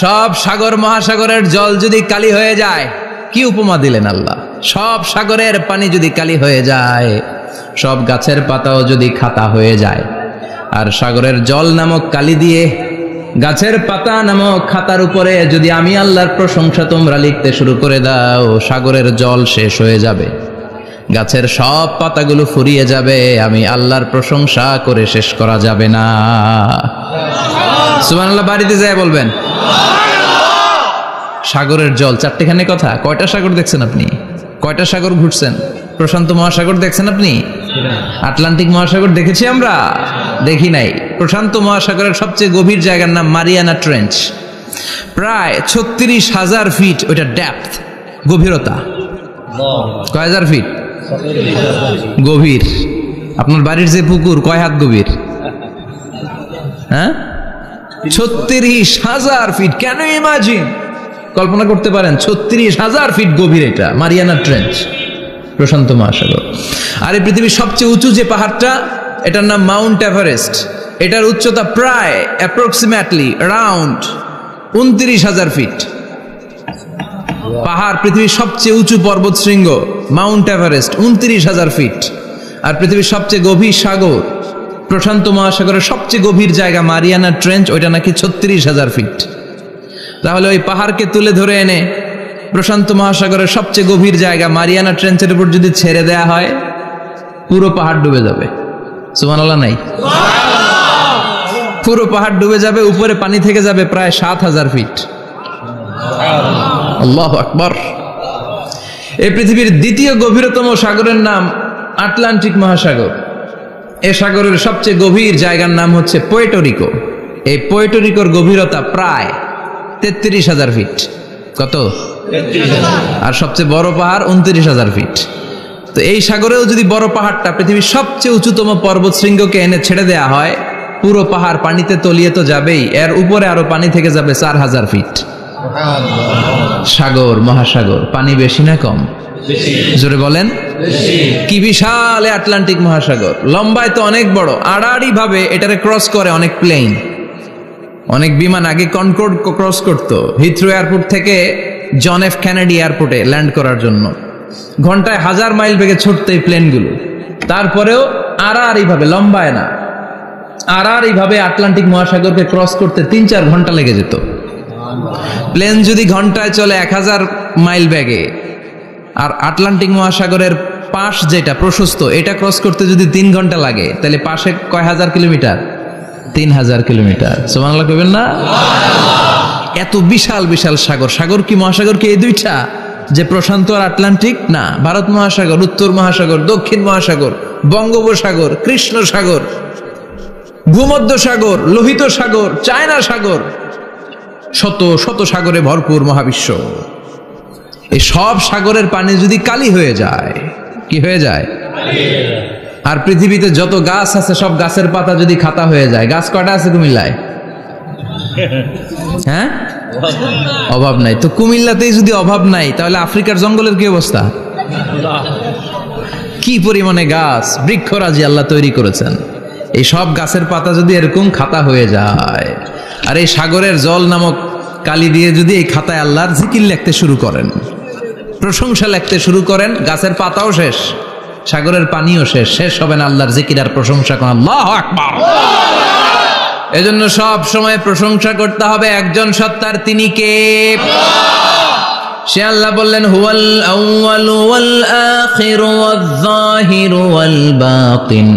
সব সাগর মহাসাগরের জল যদি কালি হয়ে যায়, কি উপমা দিলেন আল্লাহ। সব সাগরের পানি যদি কালি হয়ে যায়, সব গাছের পাতাও যদি খাতা হয়ে যায়, আর সাগরের জল নামক কালি দিয়ে গাছের পাতা নামক খাতার উপরে যদি আমি আল্লাহর প্রশংসা তোমরা লিখতে শুরু করে দাও, সাগরের জল শেষ হয়ে যাবে, গাছের সব পাতাগুলো ফুরিয়ে যাবে, আমি আল্লাহর প্রশংসা করে শেষ করা যাবে না। সুবহানাল্লাহ বাড়িতে যায় বলবেন। সাগরের জল, চারটেখানে কথা। কয়টা সাগর দেখছেন আপনি? কয়টা সাগর ঘুরছেন? প্রশান্ত মহাসাগর দেখছেন আপনি? আটলান্টিক মহাসাগর দেখেছি আমরা? দেখি নাই। প্রশান্ত মহাসাগরের সবচেয়ে গভীর জায়গার নাম মারিয়ানা ট্রেঞ্চ। প্রায় 36,000 ফিট ওইটা ডেপথ, গভীরতা। কয় হাজার ফিট গভীর? আপনার বাড়ির যে পুকুর কয় হাত গভীর? হ্যাঁ, 36,000 ফিট। কেন ইমাজিন, কল্পনা করতে পারেন 36,000 ফিট গভীর এটা মারিয়ানা ট্রেঞ্চ, প্রশান্ত মহাসাগর। আর এই পৃথিবীর সবচেয়ে উঁচু যে পাহাড়টা, এটার নাম মাউন্ট এভারেস্ট। এটার উচ্চতা প্রায় অ্যাপ্রক্সিমেটলি অ্যারাউন্ড 29,000 ফিট। পাহাড়, পৃথিবীর সবচেয়ে উঁচু পর্বত শৃঙ্গ মাউন্ট এভারেস্ট 29,000 ফিট। আর পৃথিবীর সবচেয়ে গভীর সাগর, প্রশান্ত মহাসাগরের সবচেয়ে গভীর জায়গা মারিয়ানা ট্রেঞ্চ, ওইটা নাকি 36,000 ফিট। তাহলে ওই পাহাড়কে তুলে ধরে এনে প্রশান্ত মহাসাগরের সবচেয়ে গভীর জায়গা মারিয়ানা ট্রেঞ্চের উপর যদি ছেড়ে দেয়া হয়, পুরো পাহাড় ডুবে যাবে। সুবহানাল্লাহ নাই? পুরো পাহাড় ডুবে যাবে, উপরে পানি থেকে যাবে প্রায় 7,000 ফিট। আল্লাহু আকবার। এই পৃথিবীর দ্বিতীয় গভীরতম সাগরের নাম আটলান্টিক মহাসাগর। এ সাগরের সবচেয়ে গভীর জায়গার নাম হচ্ছে পুয়ের্টো। এই পুয়ের্টোর গভীরতা প্রায় 33,000 ফিট। কত? আর সবচেয়ে বড় পাহাড় 29,000 ফিট। তো এই সাগরেও যদি বড় পাহাড়টা, পৃথিবীর সবচেয়ে উঁচুতম পর্বত শৃঙ্গকে এনে ছেড়ে দেয়া হয়, পুরো পাহাড় পানিতে তলিয়ে তো যাবেই, এর উপরে আরো পানি থেকে যাবে 4,000 ফিট। সাগর, মহাসাগর, পানি বেশি না কম? জোরে বলেন। কি বিশাল আটলান্টিক মহাসাগর! লম্বায় তো অনেক বড়, আড়াআড়ি ভাবে এটারে ক্রস করে অনেক প্লেন, অনেক বিমান। আগে কনকর্ড ক্রস করতো হিথ্রো এয়ারপোর্ট থেকে জন এফ কেনেডি এয়ারপোর্টে ল্যান্ড করার জন্য। ঘন্টায় 1000 মাইল বেগে ছুটতো এই প্লেনগুলো। তারপরেও আড়াআড়ি ভাবে, লম্বায় না, আড়াআড়ি ভাবে আটলান্টিক মহাসাগরকে ক্রস করতে 3-4 ঘন্টা লেগে যেত। প্লেন যদি ঘন্টায় চলে 1000 মাইল বেগে, আর আটলান্টিক মহাসাগরের পাশ যেটা প্রশস্ত, এটা ক্রস করতে যদি 3 ঘন্টা লাগে, তাহলে পাশে কয় হাজার কিলোমিটার? 3000 কিলোমিটার। সুবহানাল্লাহ কইবেন না? এত বিশাল বিশাল সাগর। সাগর কি, মহাসাগর কি এই দুইটা যে প্রশান্ত আর আটলান্টিক? না, ভারত মহাসাগর, উত্তর মহাসাগর, দক্ষিণ মহাসাগর, বঙ্গোপসাগর, কৃষ্ণ সাগর, ভূমধ্য সাগর, লোহিত সাগর, চায়না সাগর, শত শত সাগরে ভরপুর মহাবিশ্ব। এই সব সাগরের পানি যদি কালি হয়ে যায়, কি হয়ে যায়? আর পৃথিবীতে যত গাছ আছে, সব গাছের পাতা যদি খাতা হয়ে যায়, গাছ কয়টা আছে কুমিল্লায়? হ্যাঁ, অভাব নাই। তো কুমিল্লাতেই যদি অভাব নাই, তাহলে আফ্রিকার জঙ্গলের কি অবস্থা? কি পরিমাণে গাছ, বৃক্ষরাজি আল্লাহ তৈরি করেছেন। এই সব গাছের পাতা যদি এরকম খাতা হয়ে যায়, আর এই সাগরের জল নামক কালি দিয়ে যদি এই খাতায় আল্লাহর জিকির লিখতে শুরু করেন, প্রশংসা লিখতে শুরু করেন, গাছের পাতাও শেষ, সাগরের পানিও শেষ, শেষ হবে না আল্লাহর জিকির আর প্রশংসা করেন। আল্লাহু আকবার। এজন্য সব সময় প্রশংসা করতে হবে একজন সত্তার, তিনি কে? সে আল্লাহ বললেন, হুয়াল আউয়ালু ওয়াল আখিরু ওয়াল যাহিরু ওয়াল বাতিন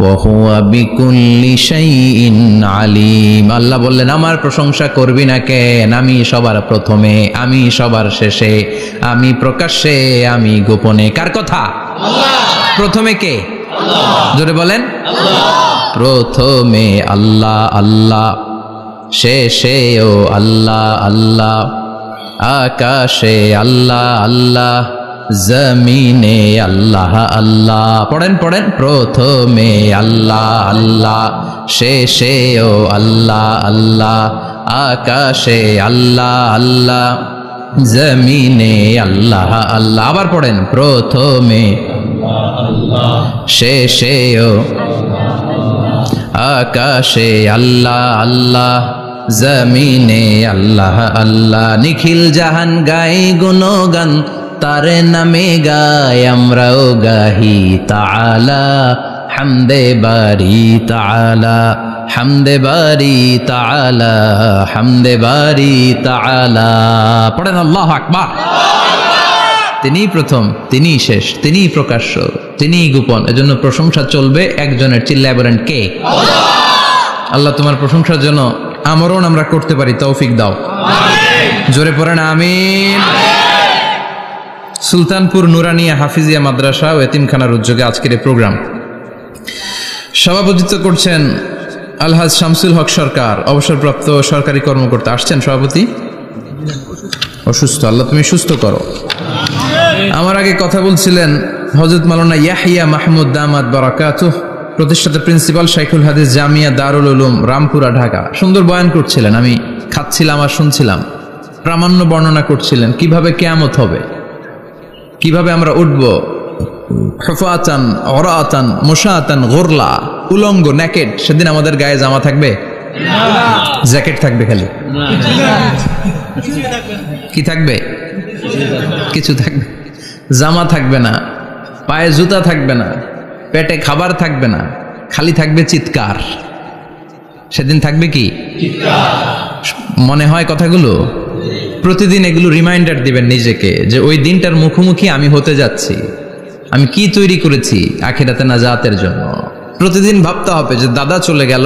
ওয়া হুয়া বিকুল্লি শাইইন আলিম। আল্লাহ বললেন, আমার প্রশংসা করবি না কেন? আমি সবার প্রথমে, আমি সবার শেষে, আমি প্রকাশ্যে, আমি গোপনে। কার কথা? আল্লাহ। প্রথমে কে? আল্লাহ। জোরে বলেন। আল্লাহ। প্রথমে আল্লাহ আল্লাহ, শেষেও আল্লাহ আল্লাহ, আকাশে আল্লাহ আল্লাহ, জমিনে আল্লাহ আল্লাহ। পড়েন পড়েন। প্রথমে আল্লাহ আল্লাহ, শেষেও আল্লাহ আল্লাহ, আকাশে আল্লাহ আল্লাহ, জমিনে আল্লাহ আল্লাহ। আবার পড়েন। প্রথমে শেষেও, আকাশে আল্লাহ আল্লাহ, জমিনে আল্লাহ আল্লাহ, নিখিল জাহান গাই গুণগান, তারে নামে গায় আমরাও গাহি তাআলা, হামদে বারি তাআলা, হামদে বারি তাআলা, হামদে বারি তাআলা। পড়েন আল্লাহু আকবার। তিনিই প্রথম, তিনিই শেষ, তিনিই প্রকাশ্য, তিনিই গোপন। এজন্য প্রশংসা চলবে একজনের। চিল্লায় বলেন কে? আল্লাহ তোমার প্রশংসার জন্য আমরণ আমরা করতে পারি, তৌফিক দাও। জোরে পড়েন আমিন। সুলতানপুর নুরানিয়া হাফিজিয়া মাদ্রাসা ও এতিমখানার উদ্যোগে আজকের এই প্রোগ্রাম সভাপতিত্ব করছেন আলহাজ শামসুল হক সরকার, অবসরপ্রাপ্ত সরকারি কর্মকর্তা। আসছেন সভাপতি? অসুস্থ, আল্লাহ তুমি সুস্থ করো। আমার আগে কথা বলছিলেন হযরত মাওলানা ইয়াহিয়া মাহমুদ দামাত বারাকাতুহ, প্রতিষ্ঠাতা প্রিন্সিপাল শাইখুল হাদিস জামিয়া দারুল উলুম রামপুরা ঢাকা। সুন্দর বয়ান করছিলেন, আমি খাচ্ছিলাম আর শুনছিলাম। প্রামাণ্য বর্ণনা করছিলেন কিভাবে কিয়ামত হবে, কিভাবে আমরা উঠব হুফাতান ওরাতান মুশাতান গুরলা, উলঙ্গ নেকেড। সেদিন আমাদের গায়ে জামা থাকবে? জ্যাকেট থাকবে খালি? কি থাকবে? কিছু থাকবে, জামা থাকবে না, পায়ে জুতা থাকবে না, পেটে খাবার থাকবে না, খালি থাকবে চিৎকার। সেদিন থাকবে কি? মনে হয় কথাগুলো প্রতিদিন এগুলো রিমাইন্ডার দিবেন নিজেকে যে ওই দিনটার মুখোমুখি আমি হতে যাচ্ছি, আমি কি তৈরি করেছি আখিরাতে নাজাতের জন্য। প্রতিদিন ভাবতে হবে যে দাদা চলে গেল,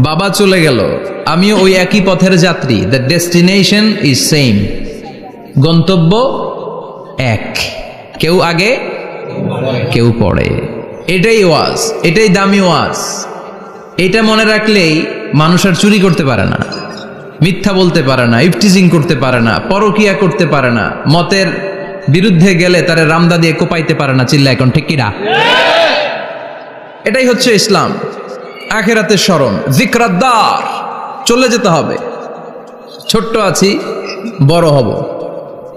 বাবা চলে গেল, আমিও ওই একই পথের যাত্রী। দ্য ডেস্টিনেশন ইজ সেম, গন্তব্য এক, কেউ আগে কেউ পরে। এটাই ওয়াজ, এটাই দামি ওয়াজ। এটা মনে রাখলেই মানুষ আর চুরি করতে পারে না, মিথ্যা বলতে পারে না, ইফটিজিং করতে পারে না, পরকিয়া করতে পারে না, মতের বিরুদ্ধে গেলে তারে রামদা দিয়ে কোপাইতে পারে না। চিল্লা এখন ঠিক কিনা? এটাই হচ্ছে ইসলাম। আখিরাতের স্মরণ, যিকরাদ্দার, চলে যেতে হবে। ছোট্ট আছি, বড় হব।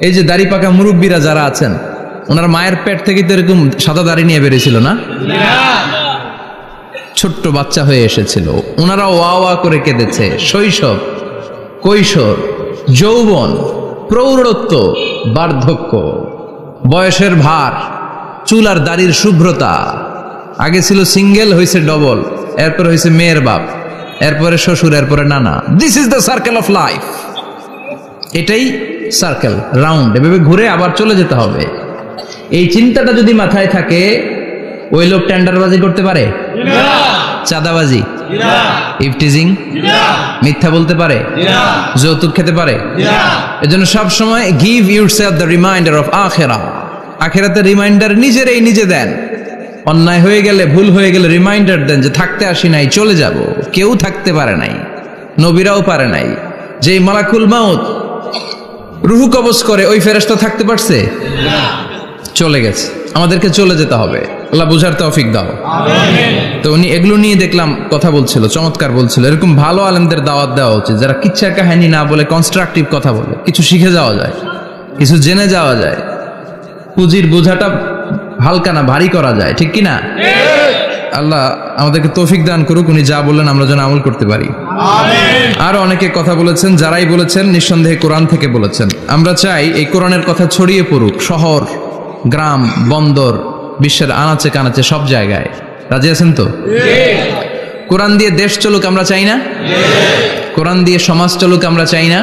এই যে দাড়ি পাকা মুরব্বীরা যারা আছেন, ওনার মায়ের পেট থেকে তো এরকম সাদা দাড়ি নিয়ে বেরিয়েছিল না? ছোট্ট বাচ্চা হয়ে এসেছিল, ওনারা ওয়া ওয়া করে কেঁদেছে। শৈশব, কৈশোর, যৌবন, প্রৌঢ়ত্ব, বার্ধক্য, বয়সের ভার, চুল আর দাড়ির শুভ্রতা। আগে ছিল সিঙ্গেল, হয়েছে ডবল, এরপরে হয়েছে মেয়ের বাপ, এরপরে শ্বশুর, এরপরে নানা। This is the circle of life. এটাই সার্কেল, রাউন্ড, এভাবে ঘুরে আবার চলে যেতে হবে। এই চিন্তাটা যদি মাথায় থাকে, ওই লোক টেন্ডারবাজি করতে পারে? চাঁদাবাজি, ইফটিজিং, মিথ্যা বলতে পারে? যৌতুক খেতে পারে? এজন্য সব সময় give yourself the reminder of আখিরা। আখিরাতের রিমাইন্ডার নিজেরাই নিজে দেন। অন্যায় হয়ে গেলে, ভুল হয়ে গেলে রিমাইন্ডার দেন যে থাকতে আসি নাই, চলে যাব। কেউ থাকতে পারে নাই, নবীরাও পারে নাই। যে মালাকুল মাউত রুহু কবজ করে, ওই ফেরেশতা থাকতে পারছে? চলে গেছে। আমাদেরকে চলে যেতে হবে। আল্লাহ বুঝার তৌফিক দাও। তো উনি এগুলো নিয়ে দেখলাম কথা বলছিল, চমৎকার বলছিল। এরকম ভালো আলেমদের দাওয়াত দেওয়া উচিত, যারা কিচ্ছা কাহিনী না বলে কনস্ট্রাকটিভ কথা বলে, কিছু শিখে যাওয়া যায়, কিছু জেনে যাওয়া যায়। পুঁজির বোঝাটা হালকা না, ভারী করা যায়, ঠিক কিনা? আল্লাহ আমাদেরকে তৌফিক দান করুক, উনি যা বললেন আমরা যেন আমল করতে পারি। আর অনেকে কথা বলেছেন, যারাই বলেছেন নিঃসন্দেহে কোরআন থেকে বলেছেন। আমরা চাই এই কোরআনের কথা ছড়িয়ে পড়ুক শহর, গ্রাম, বন্দর, বিশ্বের আনাচে কানাচে, সব জায়গায়। রাজি আছেন তো? কোরআন দিয়ে দেশ চলুক আমরা চাই না? কোরআন দিয়ে সমাজ চলুক আমরা চাই না?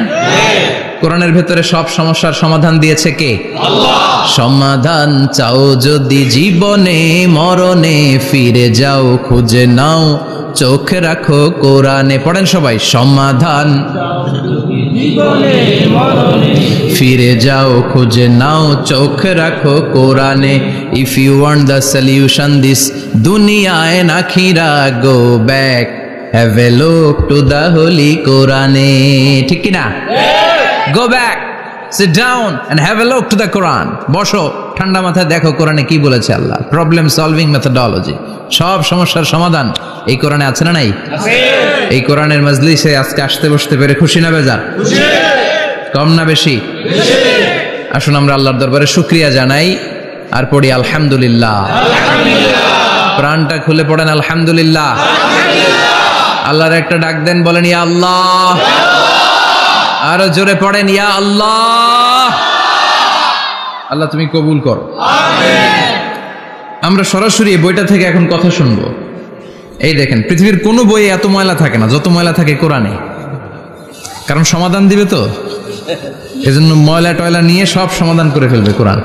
কোরআনের ভেতরে সব সমস্যার সমাধান দিয়েছে কে? আল্লাহ। সমাধান চাও যদি জীবনে মরণে, ফিরে যাও খুঁজে নাও, চোখ রাখো কোরআনে। পড়েন সবাই, সমাধান ফিরে যাও খুঁজে নাও, চোখ রাখো কোরআনে। If you want the solution this দুনিয়া এন্ড আখিরা, go back, have a look to the holy কোরআনে। ঠিক কি না? Go back, sit down and have a look to the Quran. বসো, ঠান্ডা মাথায় দেখো কোরআনে কি বলেছে আল্লাহ। প্রবলেম সলভিং মেথোডোলজি, সব সমস্যার সমাধান এই কোরআনে আছে না নাই? এই কোরআনের মজলিসে আজকে আসতে বসতে পেরে খুশি না বেজার? কম না বেশি? আসুন আমরা আল্লাহর দরবারে শুকরিয়া জানাই আর পড়ি আলহামদুলিল্লাহ। প্রাণটা খুলে পড়েন আলহামদুলিল্লাহ। আল্লাহর একটা ডাক দেন, বলেন ইয়া আল্লাহ। আরো জোরে পড়েন ইয়া আল্লাহ। আল্লাহ তুমি কবুল করো। আমরা সরাসরি এই বইটা থেকে এখন কথা শুনবো। এই দেখেন, পৃথিবীর কোনো বইয়ে এত ময়লা থাকে না যত ময়লা থাকে কোরআনে। কারণ সমাধান দিবে তো, এজন্য ময়লা টয়লা নিয়ে সব সমাধান করে ফেলবে কোরআন।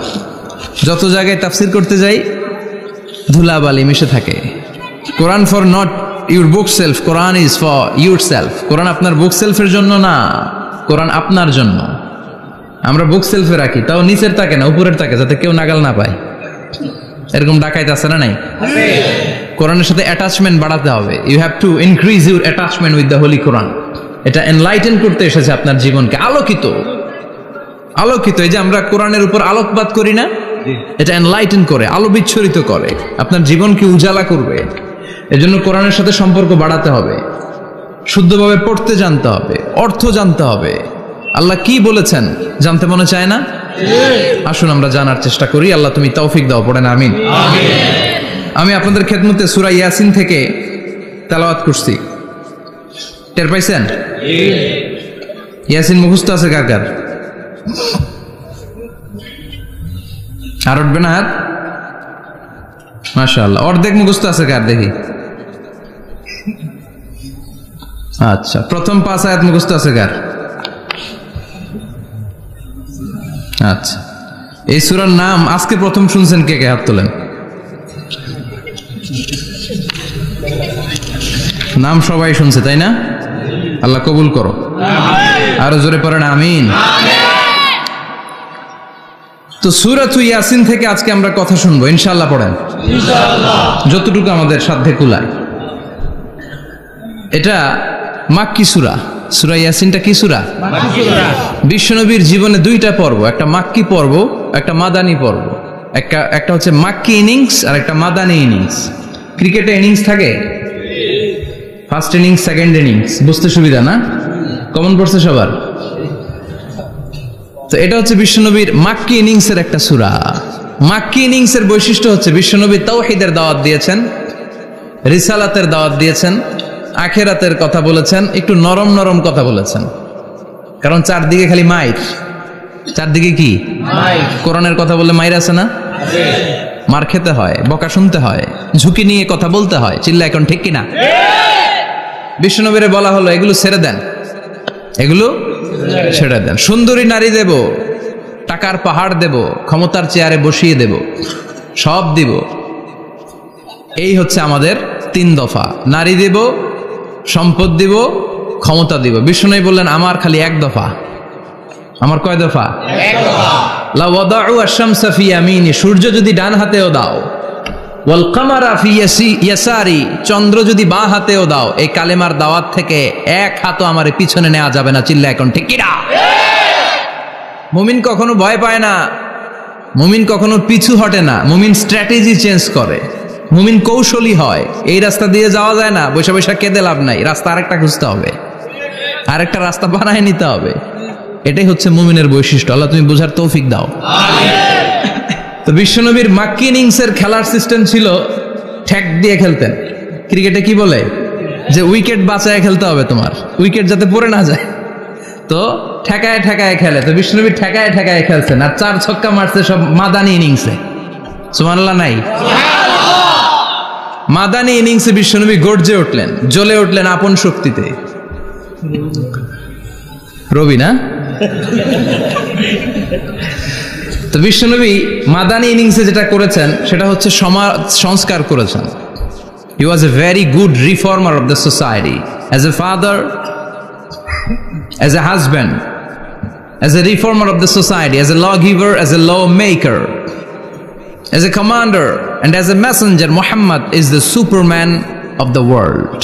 যত জায়গায় তাফসির করতে যাই ধুলাবালি মিশে থাকে। Quran for not your bookshelf, Quran is for yourself. Quran আপনার বুক সেলফের জন্য না, কোরআন আপনার জন্য। আমরা বুক সেলফে রাখি, তাও নিচের থাকে না, উপরের থাকে, যাতে কেউ নাগাল না পায়। এরকম ডাকাইতে আছে না নাই? কোরআনের সাথে অ্যাটাচমেন্ট বাড়াতে হবে। You have to increase your attachment with the holy Quran. এটা এনলাইটেন করতে এসেছে আপনার জীবনকে, আলোকিত আলোকিত। এই যে আমরা কোরআনের উপর আলোকপাত করি না, এটা এনলাইটেন করে, আলো বিচ্ছুরিত করে, আপনার জীবনকে উজালা করবে। এজন্য কোরআনের সাথে সম্পর্ক বাড়াতে হবে, শুদ্ধভাবে পড়তে জানতে হবে, অর্থ জানতে হবে। আল্লাহ কি বলেছেন জানতে মনে চায় না? আসুন আমরা জানার চেষ্টা করি। আল্লাহ তুমি তৌফিক দাও, পড়েন আমিন। আমি আপনাদের খেদমতে সূরা ইয়াসিন থেকে তেলাওয়াত করছি, টের পাইছেন? ইয়াসিন মুখস্থ আছে কার কার? আর উঠবে না হাত? মাশাআল্লাহ। অর্ধেক মুখস্থ আছে কার দেখি? আচ্ছা, প্রথম 5 আয়াত মুখস্থ আছে কার? আচ্ছা, এই সূরার নাম আজকে প্রথম শুনছেন কে কে? হাত তোলেন। নাম সবাই শুনছে তাই না? আল্লাহ কবুল করো। আরো জোরে পড়েন আমিন। তো সূরাতুল ইয়াসিন থেকে আজকে আমরা কথা শুনবো ইনশাআল্লাহ। পড়েন ইনশাআল্লাহ, যতটুকু আমাদের সাধ্যে কুলায়। এটা মাক্কি সূরা। সূরা ইয়াসিনটা কি সূরা? মাক্কি সূরা। বিশ্বনবীর জীবনে 2টা পর্ব, একটা মাক্কি পর্ব, একটা মাদানী পর্ব। একটা হচ্ছে মাক্কি ইনিংস আর একটা মাদানী ইনিংস। ক্রিকেটে ইনিংস থাকে, ফার্স্ট ইনিংস, সেকেন্ড ইনিংস, বুঝতে সুবিধা না? কমন পড়ছে সবার? তো এটা হচ্ছে বিশ্বনবীর মাক্কি ইনিংসের একটা সূরা। মাক্কি ইনিংসের বৈশিষ্ট্য হচ্ছে বিশ্বনবী তাওহীদের দাওয়াত দিয়েছেন, রিসালাতের দাওয়াত দিয়েছেন, আখিরাতের কথা বলেছেন, একটু নরম নরম কথা বলেছেন। কারণ চারদিকে খালি মাইর, চারদিকে কি মাইর। কোরআনের কথা বললে মাইর আছে না? মার খেতে হয়, বকা শুনতে হয়, ঝুঁকি নিয়ে কথা বলতে হয়। চিল্লা এখন ঠিক কিনা? বিশ্বনবীরে বলা হলো এগুলো ছেড়ে দেন, এগুলো ছেড়ে দেন। সুন্দরী নারী দেব, টাকার পাহাড় দেব, ক্ষমতার চেয়ারে বসিয়ে দেব, সব দিব। এই হচ্ছে আমাদের 3 দফা। নারী দেব, সম্পদ দিব, ক্ষমতা দিব। বিষ্ণু বললেন আমার খালি 1 দফা। আমার কয় দফা? 1 দফা। লা ওয়াদাউ আশ-শামসা ফি ইয়ামিনি, সূর্য যদি ডান হাতেও দাও, ওয়াল কামারা ফি ইয়াসারি, চন্দ্র যদি বাঁ হাতেও দাও, এই কালেমার দাওয়াত থেকে 1 হাতও আমারে পিছনে নেওয়া যাবে না। চিল্লা এখন ঠিক কি না? মুমিন কখনো ভয় পায় না, মুমিন কখনো পিছু হটে না, মুমিন স্ট্র্যাটেজি চেঞ্জ করে, মুমিন কৌশলী হয়। এই রাস্তা দিয়ে যাওয়া যায় না, বৈশা বৈশা কেঁদে লাভ নাই, রাস্তা আরেকটা খুঁজতে হবে, আরেকটা রাস্তা বানায় নিতে হবে। এটাই হচ্ছে মুমিনের বৈশিষ্ট্য। আল্লাহ তুমি বোঝার তৌফিক দাও। তো বিশ্বনবীর মাক্কি ইনিংসের খেলার সিস্টেম ছিল ঠ্যাক দিয়ে খেলতেন। ক্রিকেটে কি বলে যে উইকেট বাঁচায় খেলতে হবে, তোমার উইকেট যাতে পড়ে না যায়। তো ঠেকায় ঠেকায় খেলে। তো বিশ্বনবী ঠেকায় ঠেকায় খেলছেন, আর 4 ছক্কা মারছে সব মাদানী ইনিংসে। সুবহানাল্লাহ নাই? মাদানী ইনিংসে বিশ্বনবী গর্জে উঠলেন, জ্বলে উঠলেন আপন শক্তিতে। রবি না? তো বিশ্বনবী মাদানী ইনিংসে যেটা করেছেন সেটা হচ্ছে সমাজ সংস্কার করেছেন। He was a very good reformer of the society. As a father, as a husband, as a reformer of the society, as a lawgiver, as a lawmaker, as a commander, and as a messenger, Muhammad is the Superman of the world.